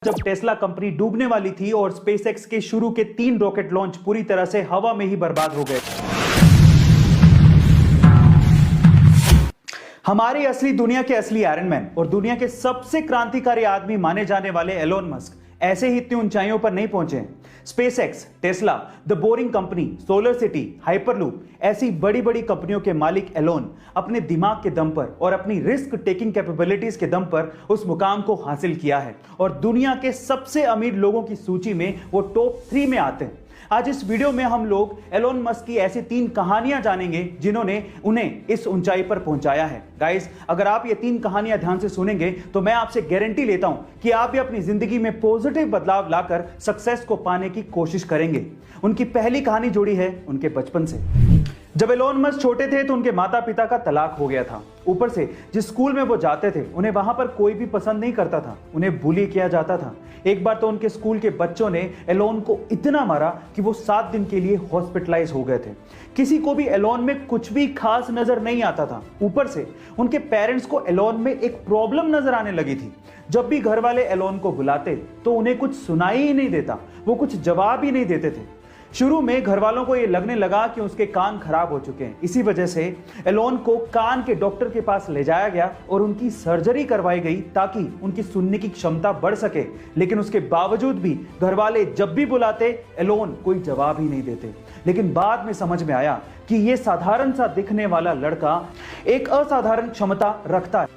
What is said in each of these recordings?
जब Tesla company डूबने वाली थी और स्पेसएक्स के शुरू के 3 रॉकेट लॉन्च पूरी तरह से हवा में ही बर्बाद हो गए। हमारी असली दुनिया के असली आयरन मैन और दुनिया के सबसे क्रांतिकारी आदमी माने जाने वाले एलोन मस्क ऐसे ही इतनी ऊंचाइयों पर नहीं पहुंचे। SpaceX, Tesla, the boring company, solar city, hyperloop ऐसी बड़ी बड़ी कंपनियों के मालिक एलोन अपने दिमाग के दम पर और अपनी रिस्क टेकिंग कैपेबिलिटीज के दम पर उस मुकाम को हासिल किया है और दुनिया के सबसे अमीर लोगों की सूची में वो टॉप 3 में आते हैं। आज इस वीडियो में हम लोग एलोन मस्क की ऐसी 3 कहानियां जानेंगे जिन्होंने उन्हें इस ऊंचाई पर पहुंचाया है। गाइस, अगर आप ये 3 कहानियां ध्यान से सुनेंगे तो मैं आपसे गारंटी लेता हूं कि आप भी अपनी जिंदगी में पॉजिटिव बदलाव लाकर सक्सेस को पाने की कोशिश करेंगे। उनकी पहली कहानी जुड़ी है उनके बचपन से। जब एलोन मस्क छोटे थे तो उनके माता पिता का तलाक हो गया था। ऊपर से जिस स्कूल में वो जाते थे उन्हें वहां पर कोई भी पसंद नहीं करता था, उन्हें बुली किया जाता था। एक बार तो उनके स्कूल के बच्चों ने एलोन को इतना मारा कि वो 7 दिन के लिए हॉस्पिटलाइज हो गए थे। किसी को भी एलोन में कुछ भी खास नजर नहीं आता था। ऊपर से उनके पेरेंट्स को एलोन में एक प्रॉब्लम नजर आने लगी थी। जब भी घर वाले एलोन को बुलाते तो उन्हें कुछ सुनाई ही नहीं देता, वो कुछ जवाब ही नहीं देते थे। शुरू में घर वालों को यह लगने लगा कि उसके कान खराब हो चुके हैं। इसी वजह से एलोन को कान के डॉक्टर के पास ले जाया गया और उनकी सर्जरी करवाई गई ताकि उनकी सुनने की क्षमता बढ़ सके। लेकिन उसके बावजूद भी घर वाले जब भी बुलाते एलोन कोई जवाब ही नहीं देते। लेकिन बाद में समझ में आया कि यह साधारण सा दिखने वाला लड़का एक असाधारण क्षमता रखता है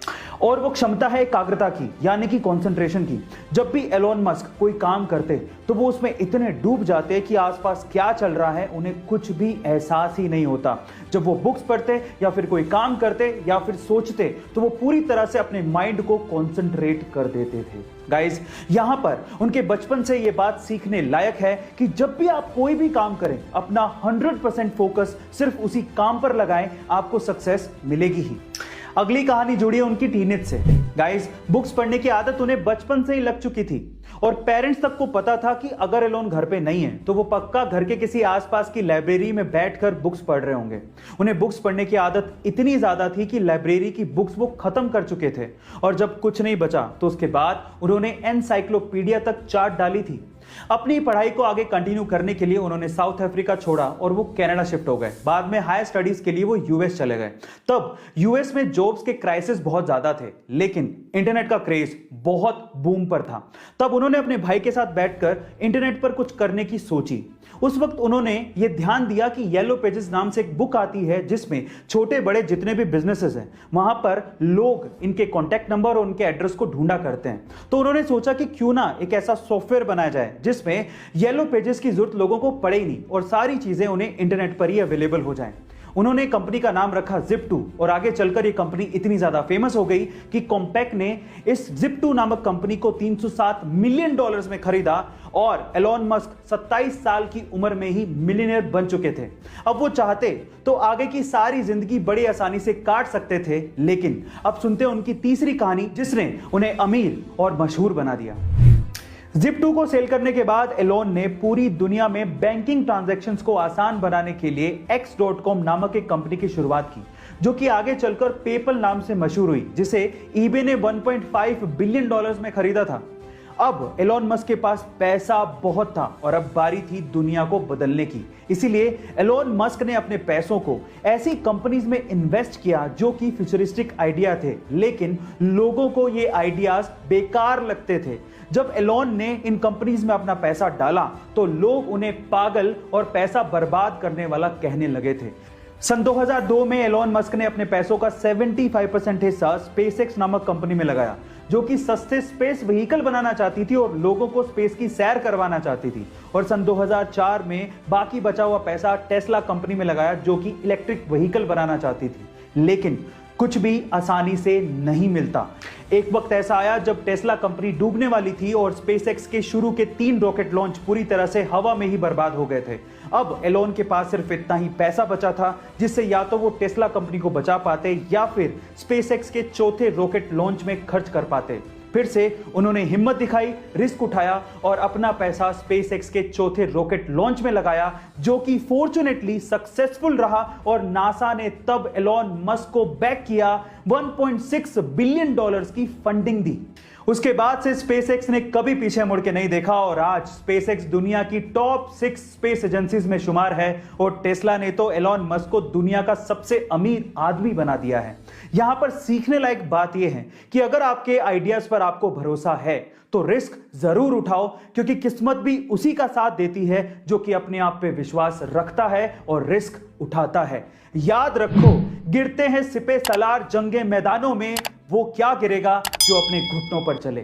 और वो क्षमता है एकाग्रता की, यानी कि कंसंट्रेशन की। जब भी एलोन मस्क कोई काम करते तो वो उसमें इतने डूब जाते कि आसपास क्या चल रहा है उन्हें कुछ भी एहसास ही नहीं होता। जब वो बुक्स पढ़ते या फिर कोई काम करते या फिर सोचते तो वो पूरी तरह से अपने माइंड को कंसंट्रेट कर देते थे। गाइस, यहां पर उनके बचपन से ये बात सीखने लायक है कि जब भी आप कोई भी काम करें अपना 100% फोकस सिर्फ उसी काम पर लगाएं, आपको सक्सेस मिलेगी ही। अगली कहानी जुड़ी है उनकी टीनेज से। गाइस, बुक्स पढ़ने की आदत उन्हें बचपन से ही लग चुकी थी और पेरेंट्स तक को पता था कि अगर एलोन घर पे नहीं है तो वो पक्का घर के किसी आसपास की लाइब्रेरी में बैठकर बुक्स पढ़ रहे होंगे। उन्हें बुक्स पढ़ने की आदत इतनी ज्यादा थी कि लाइब्रेरी की बुक्स वो खत्म कर चुके थे और जब कुछ नहीं बचा तो उसके बाद उन्होंने एनसाइक्लोपीडिया तक चाट डाली थी। अपनी पढ़ाई को आगे कंटिन्यू करने के लिए उन्होंने साउथ अफ्रीका छोड़ा और वो कनाडा शिफ्ट हो गए। बाद में हायर स्टडीज के लिए वो यूएस चले गए। तब यूएस में जॉब्स के क्राइसिस बहुत ज्यादा थे, लेकिन इंटरनेट का क्रेज बहुत बूम पर था। तब उन्होंने अपने भाई के साथ बैठकर इंटरनेट पर कुछ करने की सोची। उस वक्त उन्होंने ये ध्यान दिया कि येलो पेजेस नाम से एक बुक आती है जिसमें छोटे बड़े जितने भी बिजनेसेस हैं वहां पर लोग इनके कॉन्टैक्ट नंबर और उनके एड्रेस को ढूंढा करते हैं। तो उन्होंने सोचा कि क्यों ना एक ऐसा सॉफ्टवेयर बनाया जाए जिसमें येलो पेजेस की जरूरत लोगों को पड़े ही नहीं और सारी चीजें उन्हें इंटरनेट पर ही अवेलेबल हो जाएं। उन्होंने कंपनी का नाम रखा Zip2 और आगे चलकर ये कंपनी इतनी ज्यादा फेमस हो गई कि कॉम्पैक्ट ने इस Zip2 नामक कंपनी को $307 मिलियन में खरीदा और एलोन मस्क 27 साल की उम्र में ही मिलियनेयर बन चुके थे। अब वो चाहते तो आगे की सारी जिंदगी बड़ी आसानी से काट सकते थे, लेकिन अब सुनते हैं उनकी तीसरी कहानी जिसने उन्हें अमीर और मशहूर बना दिया। Zip2 को सेल करने के बाद एलोन ने पूरी दुनिया में बैंकिंग ट्रांजैक्शंस को आसान बनाने के लिए X.com नामक एक कंपनी की शुरुआत की, जो कि आगे चलकर पेपल नाम से मशहूर हुई, जिसे eBay ने $1.5 बिलियन में खरीदा था। अब एलोन मस्क के पास पैसा बहुत था और अब बारी थी दुनिया को बदलने की। इसीलिए एलोन मस्क ने अपने पैसों को ऐसी कंपनीज में इन्वेस्ट किया जो कि फ्यूचरिस्टिक आइडिया थे, लेकिन लोगों को ये आइडियाज बेकार लगते थे। जब एलोन ने इन कंपनीज में अपना पैसा डाला तो लोग उन्हें पागल और पैसा बर्बाद करने वाला कहने लगे थे। सन 2002 में एलोन मस्क ने अपने पैसों का 75% हिस्सा स्पेसएक्स नामक कंपनी में लगाया, जो कि सस्ते स्पेस व्हीकल बनाना चाहती थी और लोगों को स्पेस की सैर करवाना चाहती थी। और सन 2004 में बाकी बचा हुआ पैसा टेस्ला कंपनी में लगाया, जो कि इलेक्ट्रिक व्हीकल बनाना चाहती थी। लेकिन कुछ भी आसानी से नहीं मिलता। एक वक्त ऐसा आया जब टेस्ला कंपनी डूबने वाली थी और स्पेसएक्स के शुरू के 3 रॉकेट लॉन्च पूरी तरह से हवा में ही बर्बाद हो गए थे। अब एलोन के पास सिर्फ इतना ही पैसा बचा था जिससे या तो वो टेस्ला कंपनी को बचा पाते या फिर स्पेसएक्स के चौथे रॉकेट लॉन्च में खर्च कर पाते। फिर से उन्होंने हिम्मत दिखाई, रिस्क उठाया और अपना पैसा स्पेसएक्स के चौथे रॉकेट लॉन्च में लगाया, जो कि फॉर्चुनेटली सक्सेसफुल रहा और नासा ने तब एलोन मस्क को बैक किया, $1.6 बिलियन की फंडिंग दी। उसके बाद से स्पेसएक्स ने कभी पीछे मुड़ के नहीं देखा और आज स्पेसएक्स दुनिया की टॉप 6 स्पेस एजेंसीज में शुमार है और टेस्ला ने तो एलॉन मस्क को दुनिया का सबसे अमीर आदमी बना दिया है। यहां पर सीखने लायक बात यह है कि अगर आपके आइडियाज पर आपको भरोसा है तो रिस्क जरूर उठाओ, क्योंकि किस्मत भी उसी का साथ देती है जो कि अपने आप पे विश्वास रखता है और रिस्क उठाता है। याद रखो, गिरते हैं सिपे सलार जंगे मैदानों में, वो क्या गिरेगा जो अपने घुटनों पर चले।